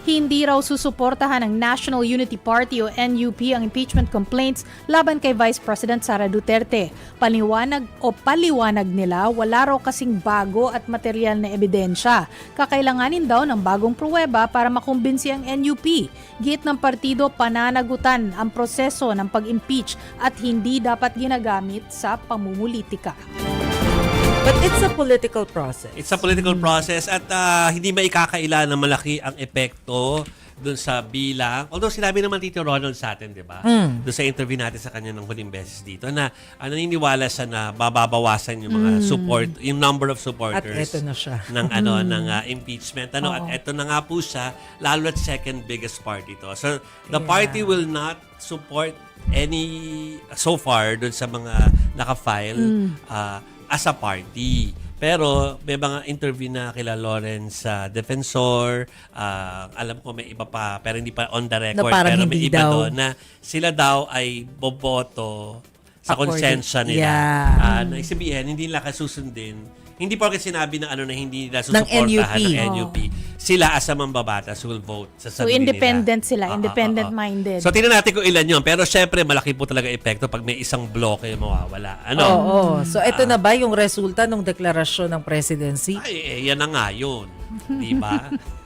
Hindi raw susuportahan ng National Unity Party o NUP ang impeachment complaints laban kay Vice President Sara Duterte. Paliwanag nila, wala raw kasing bago at material na ebidensya. Kakailanganin daw ng bagong pruweba para makumbinsi ang NUP. Giit ng partido, pananagutan ang proseso ng pag-impeach at hindi dapat ginagamit sa pamumulitika. But it's a political process. It's a political process at hindi maikakaila na malaki ang epekto doon sa bilang. Although sinabi naman Tito Ronald sa atin, di ba? Doon sa interview natin sa kanya ng huling beses dito na naniniwala siya na bababawasan yung mga support, yung number of supporters. At eto na siya. Ng ng impeachment. At eto na nga po siya, lalo at second biggest party to. So the party will not support any so far doon sa mga naka-file as a party. Pero may mga interview na kila Lawrence Defensor, alam ko may iba pa, pero hindi pa on the record. Pero may iba doon na sila daw ay boboto sa konsensya nila. Na isabihin, hindi nila kasusundin. Hindi porket sinabi ng na hindi nila susuportahan ng NUP. Sila as a mambabatas will vote sa sarili nila. So independent sila, independent-minded. So tingnan natin kung ilan yun. Pero syempre, malaki po talaga epekto pag may isang bloke mawawala. So ito na ba yung resulta ng deklarasyon ng presidency? Ay, yan na nga yun. Di ba?